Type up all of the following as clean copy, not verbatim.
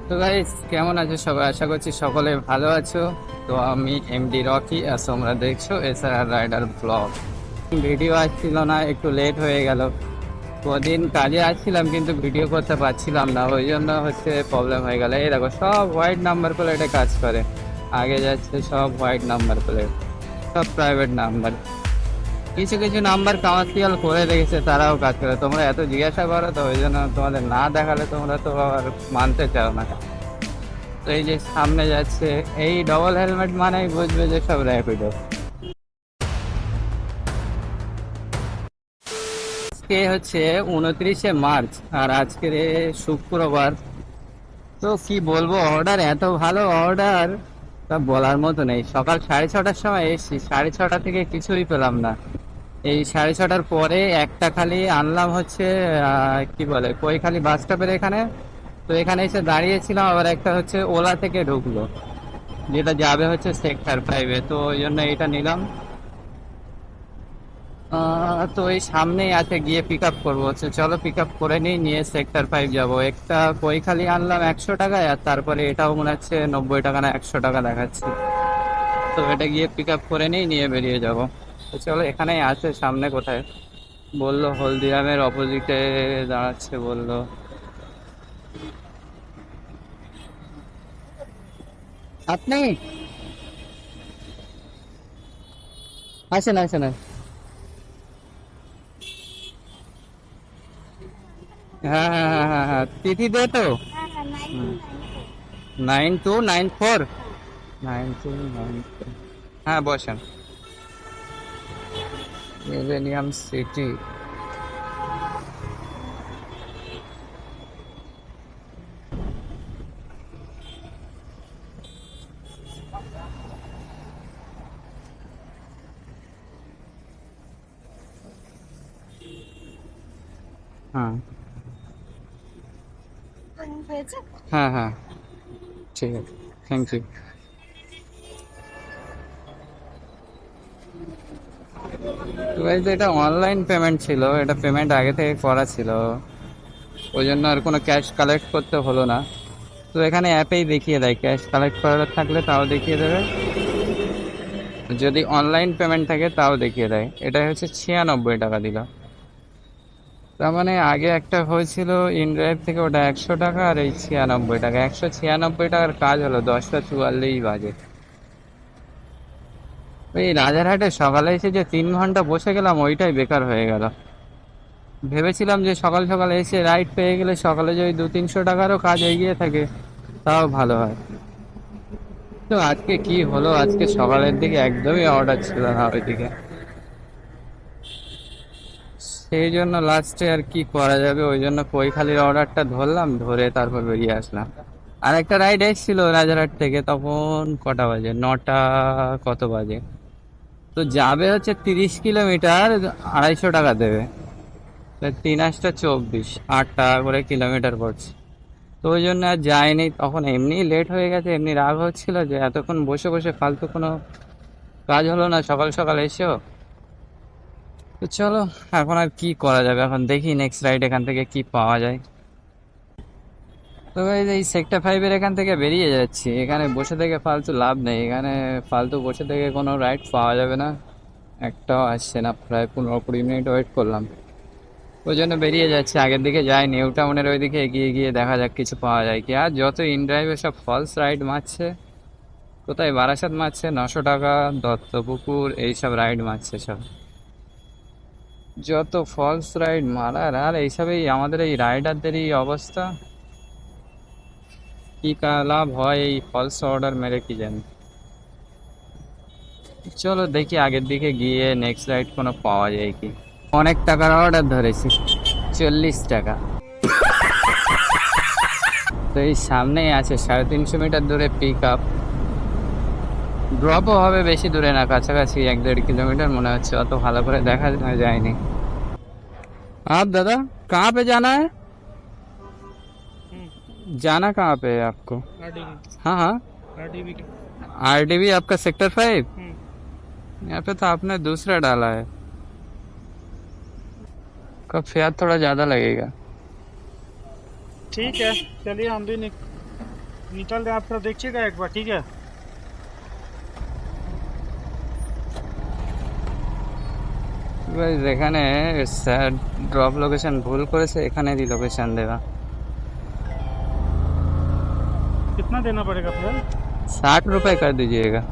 তো গাইস, কেমন আছো সবাই? আশা করছি সকলে ভালো আছো। তো আমি এমডি রকি, আর তোমরা দেখছো এসআর রাইডার ব্লগ। ভিডিও আসছিল না, একটু লেট হয়ে গেল। কদিন কাজে আসছিলাম কিন্তু ভিডিও করতে পারছিলাম না, ওই জন্য হচ্ছে প্রবলেম হয়ে গেল। এই দেখো, সব হোয়াইট নাম্বার প্লেটে কাজ করে। আগে যাচ্ছে সব হোয়াইট নাম্বার প্লেট, সব প্রাইভেট নাম্বার। কিছু কিছু নাম্বার কমার্শিয়াল করে রেখেছে, তারাও কাজ করে। তোমরা এত জিজ্ঞাসা করো, তো ওই জন্য তোমাদের না দেখালে তোমরা তো আর মানতে চাও না। তো এই যে সামনে যাচ্ছে, এই ডবল হেলমেট মানেই বুঝবে যে সব র্যাপিডো। আজকে হচ্ছে 29শে মার্চ, আর আজকে শুক্রবার। তো কি বলবো, অর্ডার এত ভালো অর্ডার, তা বলার মতো নেই। সকাল 6:30টার সময় এসেছি, 6:30 থেকে কিছুই পেলাম না। এই 6:30টার পরে একটা খালি আনলাম হচ্ছে কি বলে, কৈখালি বাস স্টপের এখানে। তো এখানে এসে দাঁড়িয়েছিলাম, আবার একটা হচ্ছে ওলা থেকে ঢুকলো, যেটা যাবে হচ্ছে সেক্টর 5-এ। তো ওই জন্য এটা নিলাম। তো এই সামনেই আছে, গিয়ে পিক আপ করবো। হচ্ছে চলো পিক আপ করে নিই, নিয়ে সেক্টর 5 যাবো। একটা কৈখালি আনলাম 100 টাকায়, আর তারপরে এটাও মনে হচ্ছে 90 টাকা না 100 টাকা দেখাচ্ছে। তো এটা গিয়ে পিক আপ করে নিই, নিয়ে বেরিয়ে যাব। তো চলো, এখানেই আছে সামনে। কোথায় বললো? হলদিরামের অপোজিটে দাঁড়াচ্ছে বললো। আপনি আসেন আসেন আসেন। হ্যাঁ হ্যাঁ হ্যাঁ হ্যাঁ হ্যাঁ, তিথি দে তো। হ্যাঁ হ্যাঁ 9294। 9294। হ্যাঁ, বসেন। Millennium city. হ্যাঁ হয়েছে। হ্যাঁ হ্যাঁ, ঠিক আছে, থ্যাংক ইউ। তো এই যে এটা অনলাইন পেমেন্ট ছিল, এটা পেমেন্ট আগে থেকে করা ছিল, ওই জন্য আর কোনো ক্যাশ কালেক্ট করতে হলো না। তো এখানে অ্যাপেই দেখিয়ে দেয়, ক্যাশ কালেক্ট করার থাকলে তাও দেখিয়ে দেবে, যদি অনলাইন পেমেন্ট থাকে তাও দেখিয়ে দেয়। এটা হচ্ছে 96 টাকা দিল। তার মানে আগে একটা হয়েছিল ইনড্রাইভ থেকে, ওটা 100 টাকা, আর এই 96 টাকা। 196 টাকার কাজ হলো 10টা 44 বাজে। এই রাজারহাটে সকালে এসে যে 3 ঘন্টা বসে গেলাম, ওইটাই বেকার হয়ে গেল। ভেবেছিলাম যে সকাল সকাল এসে রাইড পেয়ে গেলে সকালে যদি 200-300 টাকারও কাজ এগিয়ে থাকে, তাও ভালো হয়। তো আজকে কি হলো, আজকে সকালের দিকে একদমই অর্ডার ছিল না ওইদিকে। সেই জন্য লাস্টে আর কি করা যাবে, ওই জন্য কৈখালির অর্ডারটা ধরলাম, ধরে তারপর বেরিয়ে আসলাম। আর একটা রাইড এসেছিল রাজারহাট থেকে, তখন কটা বাজে, 9টা কত বাজে। তো যাবে হচ্ছে 30 কিলোমিটার, 250 টাকা দেবে। 3 × 8 = 24, 8 টাকা করে কিলোমিটার পড়ছে। তো ওই জন্য আর যায়নি, তখন এমনি লেট হয়ে গেছে, এমনি রাগ হচ্ছিল যে এতক্ষণ বসে বসে ফালতু কোনো কাজ হলো না সকাল সকাল এসেও। তো চলো, এখন আর কি করা যাবে, এখন দেখি নেক্সট রাইড এখান থেকে কি পাওয়া যায়। তো guys, এই সেক্টর 5-এর এখান থেকে বেরিয়ে যাচ্ছি। এখানে বসে থেকে ফালতু লাভ নেই, এখানে ফালতু বসে থেকে কোনো রাইড পাওয়া যাবে না। একটাও আসছে না, প্রায় 15-20 মিনিট ওয়েট করলাম। ওই জন্য বেরিয়ে যাচ্ছে, আগের দিকে যাই, নিউ টাউনের ওইদিকে এগিয়ে গিয়ে দেখা যাক কিছু পাওয়া যায় কি। আর যত ইন ড্রাইভে সব ফলস রাইড মারছে, কোথায় বারাসাত মারছে 900 টাকা, দত্তপুকুর, এইসব রাইড মারছে সব। যত ফলস রাইড মারার, আর এইসবেই আমাদের এই রাইডারদেরই অবস্থা। কি লাভ হয় এই ফলস অর্ডার মেরে, কি জানি। চলো দেখি আগের দিকে গিয়ে নেক্সট রাইড কোনো পাওয়া যায় কি। অনেক টাকার অর্ডার ধরেছি, 40 টাকা। তো এই সামনেই আছে, 350 মিটার দূরে পিক আপ। ড্রপও হবে বেশি দূরে না, কাছাকাছি 1-1.5 কিলোমিটার মনে হচ্ছে, অত ভালো করে দেখা যায়নি। आप दादा कहाँ पे जाना है? जाना कहाँ पे है आपको? आरडीवी। हाँ हाँ, आरडीवी के। आरडीवी आपका सेक्टर 5। यहाँ पे तो आपने दूसरा डाला है, का फेयर थोड़ा ज़्यादा लगेगा। ठीक है, चलिए हम भी निकल आप तो देखिएगा एक बार, ठीक है। এখানে ড্রপ লোকেশন ভুল করেছে, এখানেরই লোকেশন দেওয়া। कितना देना पड़ेगा फिर? 60 रुपए कर दीजिएगा।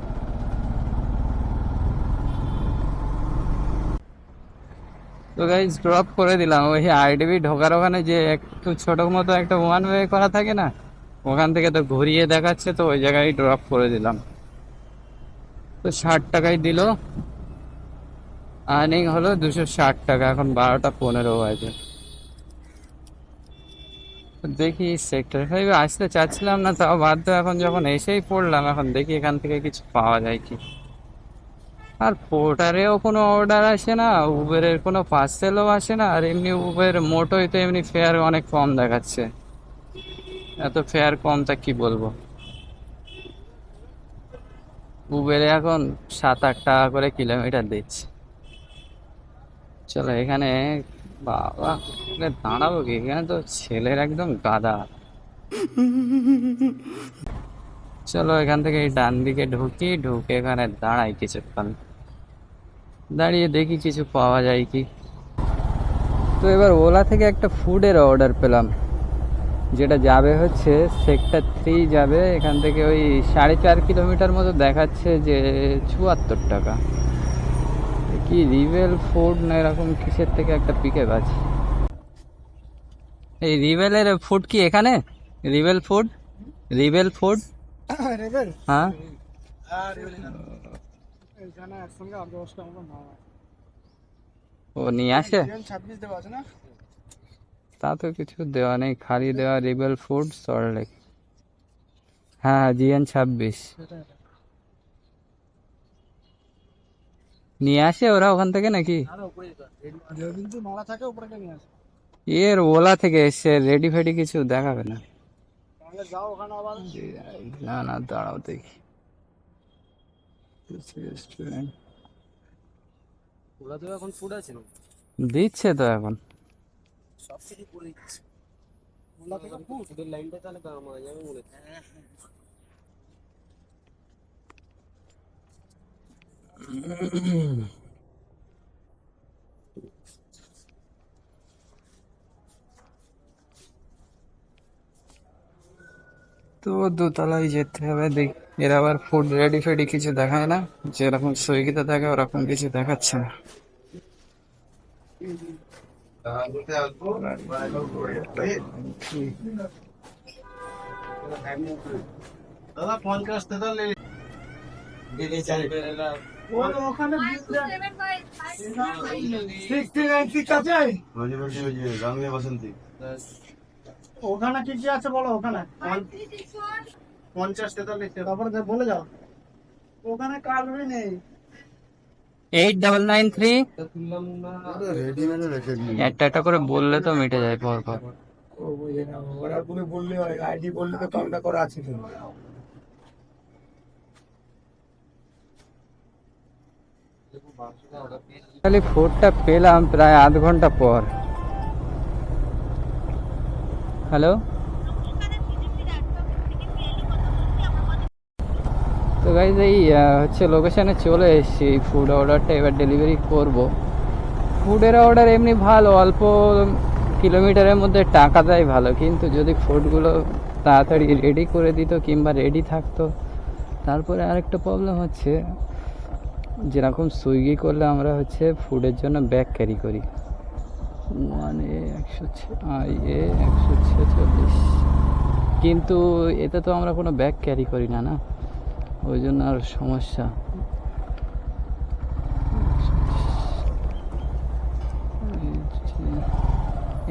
তো গাইজ ড্রপ করে দিলাম ওই আইডিবি ঢোকার ওখানে, যে একটু ছোট মতো একটা ওয়ান ওয়ে করা থাকে না, ওখান থেকে তো ঘুরিয়ে দেখাচ্ছে, তো ওই জায়গায় ড্রপ করে দিলাম। তো 60 টাকায় দিল, আর্নিং হলো 260 টাকা। এখন 12টা 15 বাজে। তো দেখি সেক্টর 5 আসতে চাচ্ছিলাম না, তাও বাধ্য, এখন যখন এসেই পড়লাম, এখন দেখি এখান থেকে কিছু পাওয়া যায় কি। আর পোর্টারেও কোনো অর্ডার আসে না, উবেরের কোনো পার্সেলও আসে না, আর এমনি উবের মোটোই তো এমনি ফেয়ার অনেক কম দেখাচ্ছে। এত ফেয়ার কম তা কি বলবো। উবেরে এখন 7-8 টাকা করে কিলোমিটার দিচ্ছে। চলো এখানে, বাবা এখানে দাঁড়াবো কি, এখানে তো ছেলের একদম গাদা। চলো এখান থেকে এই ডান দিকে ঢুকে এখানে দাঁড়াই কিছুক্ষণ, দাঁড়িয়ে দেখি কিছু পাওয়া যায় কি। তো এবার ওলা থেকে একটা ফুডের অর্ডার পেলাম, যেটা যাবে হচ্ছে সেক্টর 3 যাবে। এখান থেকে ওই 4.5 কিলোমিটার মতো দেখাচ্ছে, যে 74 টাকা। কি রিভেল ফুড না এরকম কিসের থেকে একটা পিকআপ আছে। এই রিভেলের ফুড কি এখানে? Reveal food, reveal food. Rebel হ্যাঁ, এখানে একসঙ্গে আর 10টা মতো মাল আছে। ও নিয়ে আসে? 26 দেওয়া আছে না? তা তো কিছু দেওয়া নেই, খালি দেওয়া রিভেল ফুড সল্টলেক। হ্যাঁ, GN26 নিয়ে আসে ওরা ওখান থেকে নাকি? কিন্তু মালা থাকে উপরে নিয়ে আসে। এর ওলা থেকে এসে রেডি ফেডি কিছু দেখাবে না? তাহলে যাও ওখানে আবার। না না, দাঁড়াও দেখি। রেস্টুরেন্ট ওরা তো এখন ফুড আছে না, দিচ্ছে তো এখন। সব কিছু করে দিচ্ছে। ওলা থেকে ফুডের লাইনটা তাহলে কাম হয়ে যাবে মনে হয়। তো দোতলায় যেতে হবে, দেখ। এর আবার ফুড রেডি ফেডি কিছু দেখায় না, যেরকম সুইগিতে থাকে ওরকম কিছু দেখাচ্ছে না। দাদা 50 টাকা লে ওখানে 69 আছে। ওখানে কি কি আছে বলো, ওখানে 50 টাকা লিখে তারপরে বলে যাও। ওখানে কার্ডই নেই। 8993 একটা একটা করে বললে তো মিটে যায় পর পর। ওরা তুমি বললে হয়, আইডি বললে তো কামটা করা আছে। খালি ফুডটা পেলাম প্রায় আধ ঘন্টা পর। হ্যালো, তো গাইজ এই হচ্ছে লোকেশনে চলে এসেছি। এই ফুড অর্ডারটা এবার ডেলিভারি করব। ফুডের অর্ডার এমনি ভালো, অল্প কিলোমিটারের মধ্যে টাকা দেয় ভালো, কিন্তু যদি ফুডগুলো তাড়াতাড়ি রেডি করে দিত কিংবা রেডি থাকতো। তারপরে আরেকটা প্রবলেম হচ্ছে, যেরকম সুইগি করলে আমরা হচ্ছে ফুডের জন্য ব্যাগ ক্যারি করি, মানে 146, কিন্তু এতে তো আমরা কোনো ব্যাগ ক্যারি করি না, না, ওই জন্য আর সমস্যা।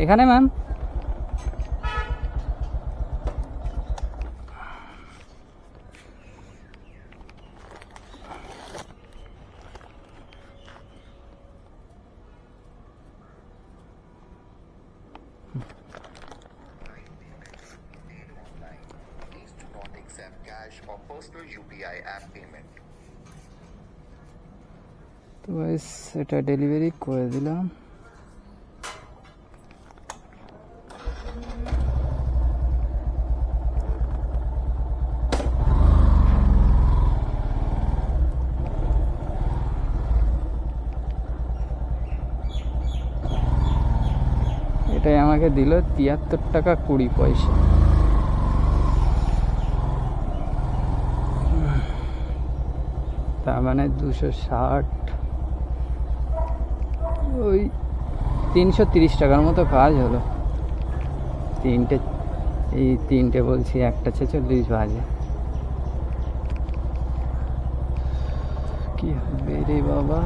এখানে ম্যাম তো এটা ডেলিভারি করে দিলাম। এটাই আমাকে দিল 73 টাকা 20 পয়সা। তার মানে 260, ওই 330 টাকার মতো কাজ হলো। তিনটে, এই তিনটে বলছি, 1:46 বাজে। কি হবে রে বাবা,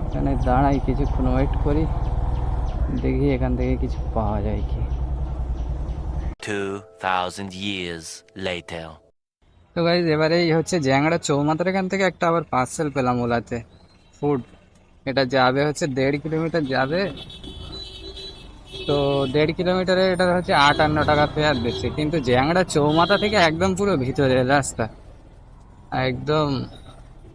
এখানে দাঁড়াই কিছুক্ষণ ওয়েট করি, দেখি এখান থেকে কিছু পাওয়া যায় কি। 2000 years later. তো গাইজ এবারে এই হচ্ছে জ্যাংড়া চৌমাথার এখান থেকে একটা আবার পার্সেল পেলাম ওলাতে, ফুড। এটা যাবে হচ্ছে 1.5 কিলোমিটার যাবে। তো 1.5 কিলোমিটারে এটা হচ্ছে 58 টাকা ফেয়ার দিচ্ছে, কিন্তু জ্যাংড়া চৌমাথা থেকে একদম পুরো ভিতরের রাস্তা, একদম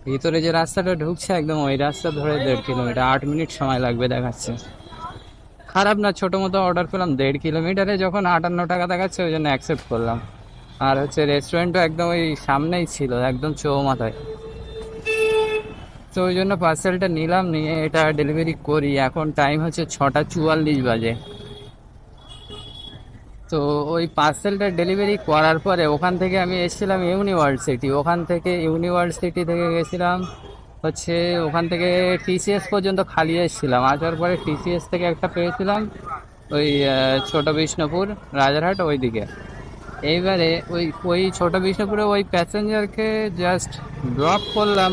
ভিতরে যে রাস্তাটা ঢুকছে একদম ওই রাস্তা ধরে 1.5 কিলোমিটার, 8 মিনিট সময় লাগবে দেখাচ্ছে। খারাপ না, ছোটো মতো অর্ডার করলাম, 1.5 কিলোমিটারে যখন 58 টাকা দেখাচ্ছে ওই জন্য অ্যাকসেপ্ট করলাম। আর হচ্ছে রেস্টুরেন্টও একদম ওই সামনেই ছিল, একদম চৌমাথায়। তো ওই জন্য পার্সেলটা নিলাম, নিয়ে এটা ডেলিভারি করি। এখন টাইম হচ্ছে 6:44 বাজে। তো ওই পার্সেলটা ডেলিভারি করার পরে ওখান থেকে আমি এসেছিলাম ইউনিভার্সিটি, ওখান থেকে ইউনিভার্সিটি থেকে গেছিলাম হচ্ছে, ওখান থেকে টিসিএস পর্যন্ত খালি এসেছিলাম। আসার পরে টিসিএস থেকে একটা পেয়েছিলাম ওই ছোট বিষ্ণুপুর রাজারহাট ওইদিকে। এইবারে ওই ওই ছোট বিষ্ণুপুরে ওই প্যাসেঞ্জারকে জাস্ট ড্রপ করলাম,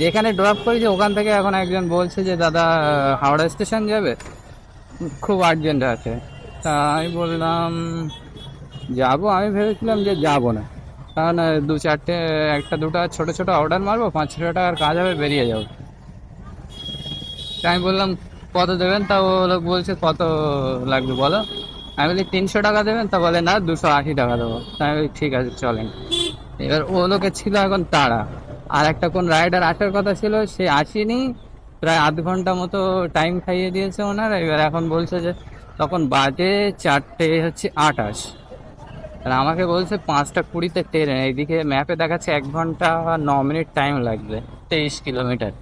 যেখানে ড্রপ করেছি ওখান থেকে এখন একজন বলছে যে দাদা হাওড়া স্টেশন যাবে, খুব আর্জেন্ট আছে। তা আমি বললাম যাবো, আমি ভেবেছিলাম যে যাবো না, কারণ 2-4টে, 1-2টা ছোটো ছোটো অর্ডার মারবো, 500 টাকার কাজ হবে, বেরিয়ে যাবো। তা আমি বললাম কত দেবেন, তা ও লোক বলছে কত লাগবে বলো। আমি বলি 300 টাকা দেবেন, তা বলে না 280 টাকা দেবো। তাই আমি বলি ঠিক আছে চলেন। এবার ও লোকের ছিল এখন তাড়া, আর একটা কোন রাইডার আসার কথা ছিল, সে আসেনি, প্রায় আধ ঘন্টা মতো টাইম খাইয়ে দিয়েছে ওনারা। এবার এখন বলছে যে তখন বাজে 4:28, আর আমাকে বলছে 5:20-তে ট্রেন, এইদিকে ম্যাপে দেখাচ্ছে 1 ঘন্টা 9 মিনিট টাইম লাগবে, 23 কিলোমিটার।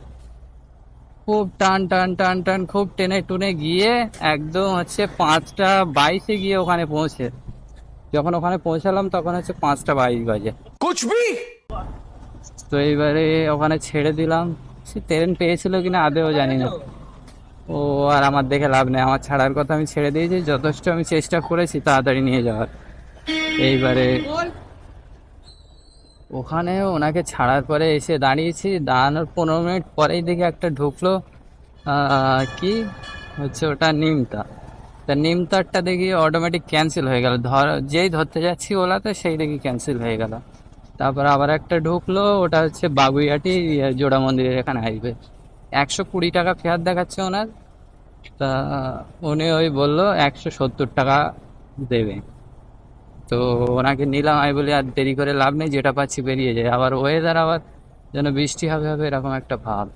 খুব টান টান টান টান, খুব টেনে টুনে গিয়ে একদম হচ্ছে 5:22-এ গিয়ে ওখানে পৌঁছে, যখন ওখানে পৌঁছালাম তখন হচ্ছে 5:22 বাজে। তো এইবারে ওখানে ছেড়ে দিলাম, সে ট্রেন পেয়েছিল কিনা আদেও জানি না। ও আর আমার দেখে লাভ নেই, আমার ছাড়ার কথা, আমি ছেড়ে দিয়েছি, যথেষ্ট আমি চেষ্টা করেছি তাড়াতাড়ি নিয়ে যাওয়ার। এইবারে ওখানে ওনাকে ছাড়ার পরে এসে দাঁড়িয়েছি, দাঁড়ানোর 15 মিনিট পরেই দেখি একটা ঢুকলো, কি হচ্ছে ওটা, নিমতা। তা নিমতারটা দেখি অটোমেটিক ক্যান্সেল হয়ে গেল, যেই ধরতে যাচ্ছি ওলাতে সেই দেখি ক্যান্সেল হয়ে গেল। তারপর আবার একটা ঢুকলো, ওটা হচ্ছে বাগুইয়াটি জোড়া মন্দিরের এখানে আসবে, 120 টাকা ফেয়ার দেখাচ্ছে ওনার। তা উনি ওই বললো 170 টাকা দেবে। তো ওনাকে নিলাম, আমি বলি আর দেরি করে লাভ নেই, যেটা পাচ্ছি বেরিয়ে যায়। আবার ওয়েদার আবার যেন বৃষ্টি হবে হবে এরকম একটা ভাব,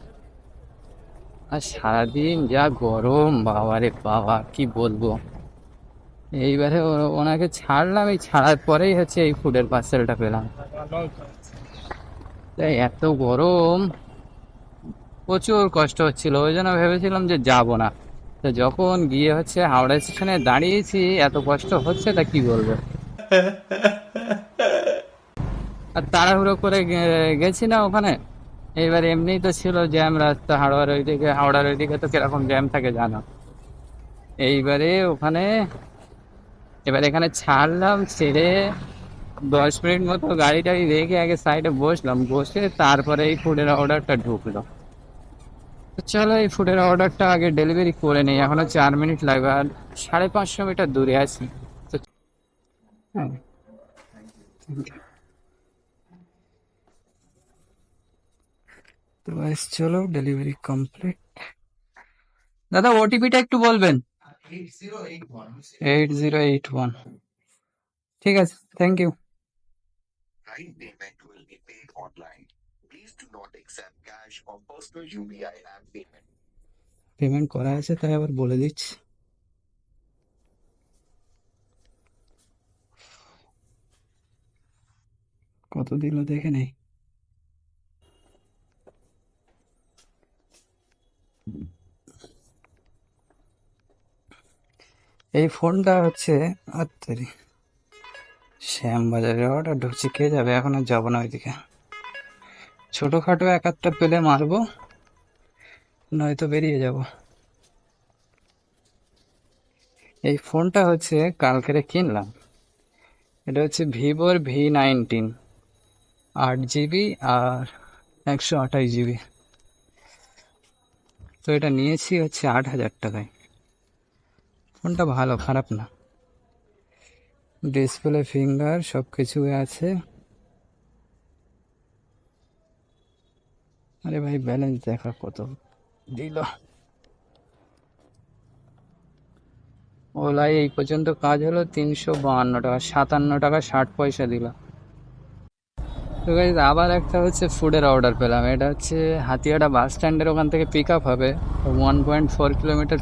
আর সারাদিন যা গরম, বাবা রে বাবা কি বলবো। এইবারে ওনাকে ছাড়লাম, এই ছাড়ার পরেই হচ্ছে এই ফুডের পার্সেলটা পেলাম। তাই এত গরম, প্রচুর কষ্ট হচ্ছিল, ওই জন্য ভেবেছিলাম যে যাব না। তো যখন গিয়ে হচ্ছে হাওড়া স্টেশনে দাঁড়িয়েছি, এত কষ্ট হচ্ছে তা কি বলবো। আর তাড়াহুড়ো করে গেছি না ওখানে। এইবার এমনিই তো ছিল জ্যাম রাস্তা, হাওড়ার ওইদিকে তো কিরকম জ্যাম থাকে জানো। এইবারে ওখানে, এবার এখানে ছাড়লাম, ছেড়ে 10 মিনিট মতো গাড়ি টাড়ি রেখে আগে সাইডে বসলাম, বসে তারপরে এই ফুডের অর্ডারটা ঢুকলো। তো চলো এই ফুডের অর্ডারটা আগে ডেলিভারি করে নিই, এখনো 4 মিনিট লাগবে, আর 550 মিটার দূরে আছি। তো হ্যাঁ, তো ব্যাস চলো ডেলিভারি কমপ্লিট। দাদা ওটিপিটা একটু বলবেন। 8081। ঠিক আছে, thank you. Right payment will be paid online. Please do not accept cash or personal UPI app payment. Payment করা আছে তাই আবার বলে দিচ্ছি। কত দিল দেখে নেই। এই ফোনটা হচ্ছে আত্মারি শ্যামবাজারে অর্ডার ঢুকছি, কে যাবে? এখন আর যাবো না ওইদিকে। ছোটখাটো এক আধটা পেলে মারবো, নয়তো বেরিয়ে যাব। এই ফোনটা হচ্ছে কালকেরে কিনলাম। এটা হচ্ছে ভিভোর V19, 8 GB আর 128 GB। তো এটা নিয়েছি হচ্ছে 8,000 টাকায়। ফোনটা ভালো, খারাপ না। ডিসপ্লে, ফিঙ্গার সব কিছু আছে। আরে ভাই ব্যালেন্স দেখা কত দিল। ওলাই এই পর্যন্ত কাজ হলো 352 টাকা, 57 টাকা 60 পয়সা দিল। তো গাইজ আবার একটা হচ্ছে ফুডের অর্ডার পেলাম। এটা হচ্ছে হাতিয়াড়া বাস স্ট্যান্ডের ওখান থেকে পিক আপ হবে। 1.4 কিলোমিটার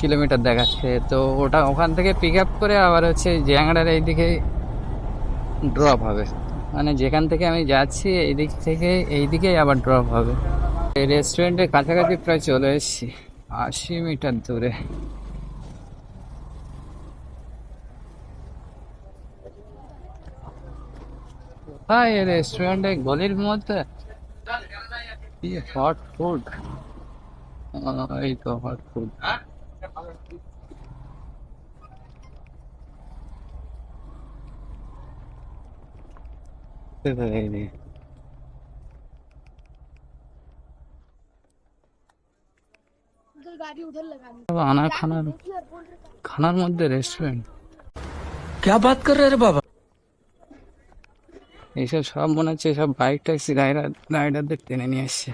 কিলোমিটার দেখাচ্ছে। তো ওটা ওখান থেকে পিক আপ করে আবার হচ্ছে জ্যাংড়ার এইদিকে ড্রপ হবে। মানে যেখান থেকে আমি যাচ্ছি এই দিক থেকে এই দিকেই আবার ড্রপ হবে। এই রেস্টুরেন্টের কাছাকাছি প্রায় চলে এসেছি, 80 মিটার দূরে। কোথায় এই রেস্টুরেন্টে? গলির মধ্যে? কি হট ফুড! এই তো হট ফুড। আনা খানার খানার মধ্যে রেস্টুরেন্ট? क्या बात कर रहे हैं रे बाबा? এইসব সব মনে হচ্ছে সব বাইক ট্যাক্সি রাইডারদের টেনে নিয়ে আসছে।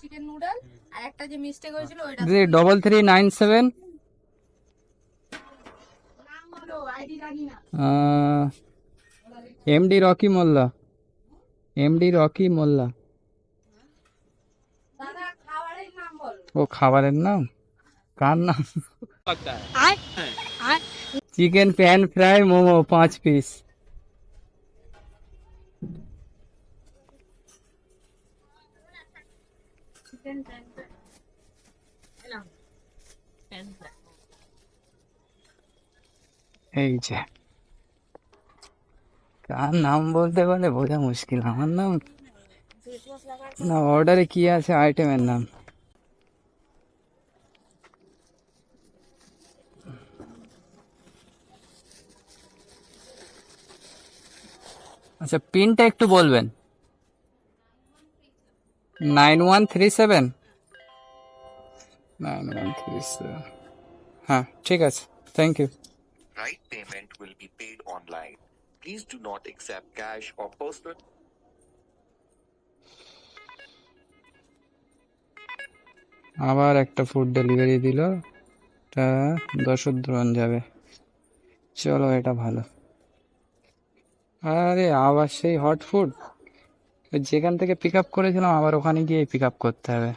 চিকেন নুডল আর একটা যে মিস্টেক হয়েছিল ওইটা 3397 নাম হলো আইডি জানি না। এমডি রকি মোল্লা। এমডি রকি মোল্লা। দাদা খাবারের নাম বলো। ও খাবারের নাম? কার নাম? Chicken pan fry momo 5 piece. Chicken pan না প্যান এই যে কার নাম বলতে বলে বোঝা মুশকিল। আমার নাম না, অর্ডারে কি আছে আইটেমের নাম। আচ্ছা পিনটা একটু বলবেন। 9137 9137। হ্যাঁ ঠিক আছে, thank you. Right payment will be paid online. Please do not accept cash or personal. আবার একটা ফুড ডেলিভারি দিল, এটা 10 যাবে। চলো এটা ভালো। আরে আবার সেই হট ফুড, যেখান থেকে পিক আপ করেছিলাম আবার ওখানে গিয়ে পিক আপ করতে হবে।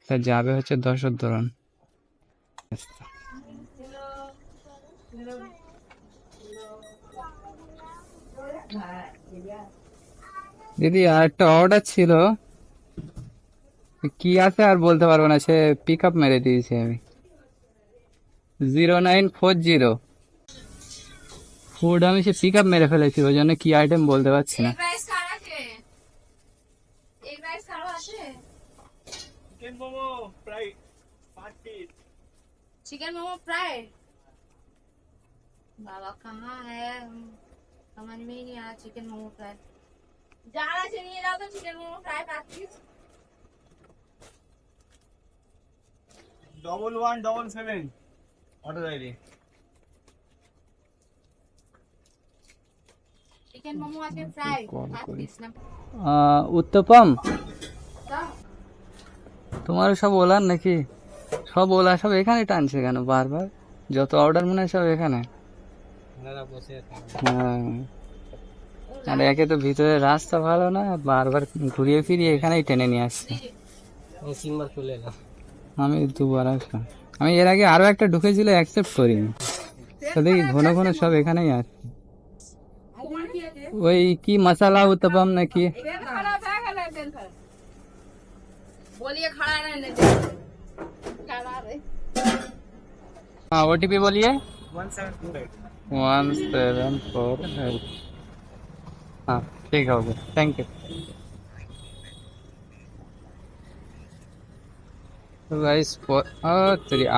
তা যাবে হচ্ছে 10 দিদি আর একটা অর্ডার ছিল, কি আছে আর বলতে পারবো না, সে পিক আপ মেরে দিয়েছি আমি। 0940 ফুড আমি সে পিক আপ মেরে ফেলেছি, ওই জন্য কি আইটেম বলতে পারছি না। এগ রাইস কার আছে? এগ রাইস কারো আছে? Chicken momo fry 5 piece. Chicken momo fry बाबा कहाँ है? समझ में ही नहीं आया। चिकन मोमो फ्राई যারা আছে নিয়ে যাও তো। Chicken momo fry 5 piece. 1177 order ID. Chicken momo আছে ফ্রাই 5 পিস না। উত্তপম দাও। তোমার সব ওলার নাকি? সব ওলা সব এখানে টানছে কেন বারবার? যত অর্ডার মনে হয় সব এখানে। হ্যাঁ, আর একে তো ভিতরে রাস্তা ভালো না, বারবার ঘুরিয়ে ফিরিয়ে এখানেই টেনে নিয়ে আসছে। सिंगर खुले ना। আমি দুবার আসলাম। আমি এর আগে আরো একটা ঢুকেছিল, অ্যাকসেপ্ট করিনি। তো দেখি ঘন ঘন সব এখানেই আসছে। ওই কি মশালা উত্তপম নাকি? बोलिए खड़ा रहने दे। खड़ा रहे। हाँ OTP बोलिए 1748 1748। हाँ ठीक है, ओके, थैंक यू। তো গাইস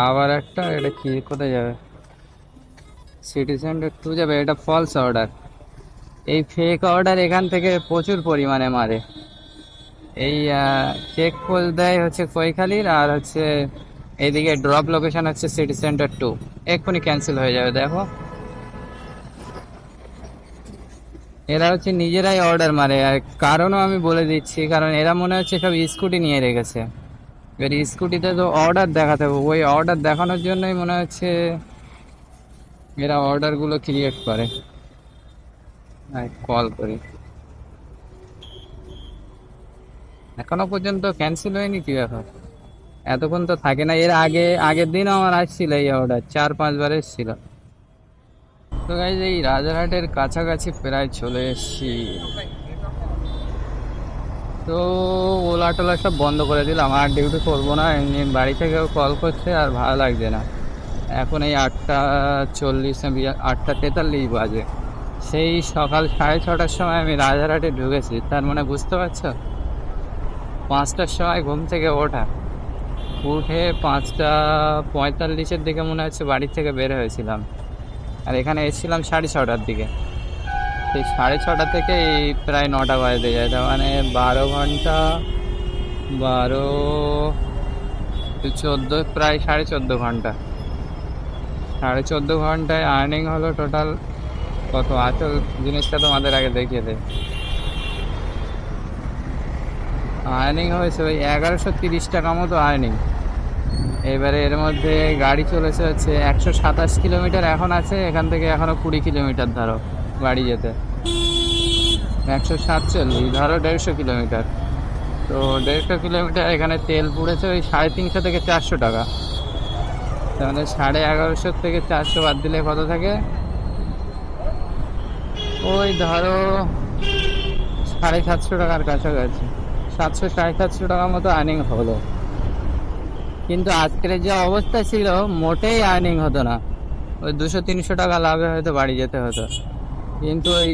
আবার একটা, এটা কি কোথায় যাবে? সিটি সেন্টার 2 যাবে, এটা ফলস অর্ডার। এই ফেক অর্ডার এখান থেকে প্রচুর পরিমাণে মারে। এই চেক পোস্ট দেয় হচ্ছে কৈখালির, আর হচ্ছে এইদিকে ড্রপ লোকেশন হচ্ছে সিটি সেন্টার 2। এক্ষুনি ক্যান্সেল হয়ে যাবে, দেখো। এরা হচ্ছে নিজেরাই অর্ডার মারে, আর কারণও আমি বলে দিচ্ছি, কারণ এরা মনে হচ্ছে সব স্কুটি নিয়ে রেখেছে। এবার স্কুটিতে তো অর্ডার দেখাতে হবে, ওই অর্ডার দেখানোর জন্যই মনে হচ্ছে এরা অর্ডারগুলো ক্রিয়েট করে। কল করি, এখনো পর্যন্ত ক্যান্সেল হয়নি, কি ব্যাপার? এতক্ষণ তো থাকে না। এর আগের দিনও আমার আসছিল এই অর্ডার, 4-5 বার এসেছিল। তো গাইজ এই রাজারহাটের কাছাকাছি প্রায় চলে এসেছি। তো ওলা টোলা সব বন্ধ করে দিলাম, আর ডিউটি করবো না। এমনি বাড়ি থেকেও কল করছে, আর ভালো লাগছে না। এখন এই 8:40 8:43 বাজে। সেই সকাল 6:30টার সময় আমি রাজারহাটে ঢুকেছি, তার মানে বুঝতে পারছো 5টার সময় ঘুম থেকে ওঠা। উঠে 5:45-এর দিকে মনে হচ্ছে বাড়ি থেকে বের হয়েছিলাম, আর এখানে এসেছিলাম 6:30টার দিকে। সেই 6:30 থেকে এই প্রায় 9টা বাজতে যায়, তার মানে 12 ঘন্টা, 12-14, প্রায় 14.5 ঘন্টা। 14.5 ঘন্টায় আর্নিং হলো টোটাল কত? আসল জিনিসটা তোমাদের আগে দেখিয়ে দেয়। আর্নিং হয়েছে ওই 1130 টাকা মতো আর্নিং। এবারে এর মধ্যে গাড়ি চলেছে হচ্ছে 127 কিলোমিটার এখন আছে, এখান থেকে এখনো 20 কিলোমিটার ধরো বাড়ি যেতে। 147 ধরো 150 কিলোমিটার। তো 150 কিলোমিটার এখানে তেল পুড়েছে ওই 350 থেকে 400 টাকা। তাহলে 1150 থেকে 400 বাদ দিলে কত থাকে? ওই ধরো 750 টাকার কাছাকাছি, 700-750 টাকার মতো আর্নিং হলো। কিন্তু আজকের যে অবস্থা ছিল মোটেই আর্নিং হতো না, ওই 200-300 টাকা লাভে হয়তো বাড়ি যেতে হতো। কিন্তু ওই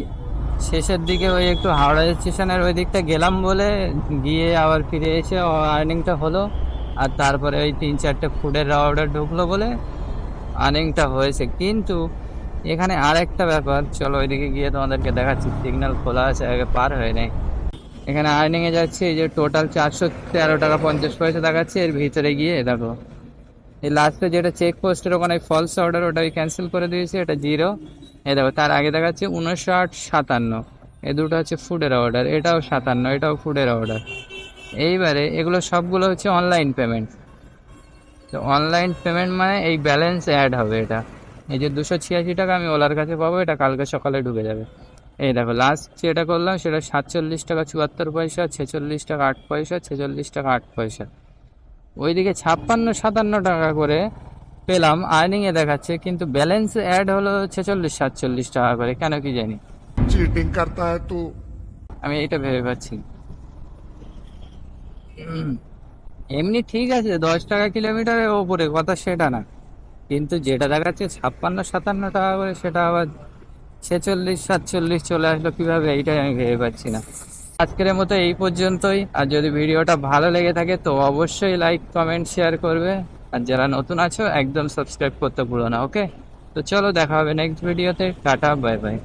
শেষের দিকে ওই একটু হাওড়া স্টেশনের ওই দিকটা গেলাম বলে, গিয়ে আবার ফিরে এসে আর্নিংটা হলো। আর তারপরে ওই 3-4টে ফুডের অর্ডার ঢুকলো বলে আর্নিংটা হয়েছে। কিন্তু এখানে আরেকটা ব্যাপার, চলো ওইদিকে গিয়ে তোমাদেরকে দেখাচ্ছি। সিগন্যাল খোলা আছে, আগে পার হয়ে নেই। এখানে আর্নিংয়ে যাচ্ছে এই যে টোটাল 413 টাকা 50 পয়সা দেখাচ্ছে। এর ভিতরে গিয়ে দেখো এই লাস্টে যেটা চেক পোস্টের ওখানে ফলস অর্ডার, ওটা ক্যান্সেল করে দিয়েছে, এটা 0। এই দেখো তার আগে দেখাচ্ছে 59-57, এই দুটো হচ্ছে ফুডের অর্ডার, এটাও 57, এটাও ফুডের অর্ডার। এইবারে এগুলো সবগুলো হচ্ছে অনলাইন পেমেন্ট। তো অনলাইন পেমেন্ট মানে এই ব্যালেন্স অ্যাড হবে। এটা এই যে 286 টাকা আমি ওলার কাছে পাবো, এটা কালকে সকালে ঢুকে যাবে। এই দেখো লাস্ট যেটা করলাম সেটা 47 টাকা 74 পয়সা, 46 টাকা 8 পয়সা, 46 টাকা 8 পয়সা। ওইদিকে 56-57 টাকা করে পেলাম, আর্নিংয়ে দেখাচ্ছে, কিন্তু ব্যালেন্স অ্যাড হলো 46-47 টাকা করে, কেন কি জানি। चीटिंग करता है तू। আমি এটা ভেবে পাচ্ছি। এমনি ঠিক আছে 10 টাকা কিলোমিটারের ওপরে কথা, সেটা না, কিন্তু যেটা দেখাচ্ছে 56-57 টাকা করে, সেটা আবার 46-47 চলে আসলো কিভাবে, এইটাই আমি ভেবে পাচ্ছি না। আজকের মতো এই পর্যন্তই। আর যদি ভিডিওটা ভালো লেগে থাকে তো অবশ্যই লাইক, কমেন্ট, শেয়ার করবে। আর যারা নতুন আছো একদম সাবস্ক্রাইব করতে ভুলো না, ওকে? তো চলো দেখা হবে নেক্সট ভিডিওতে। Tata, bye bye.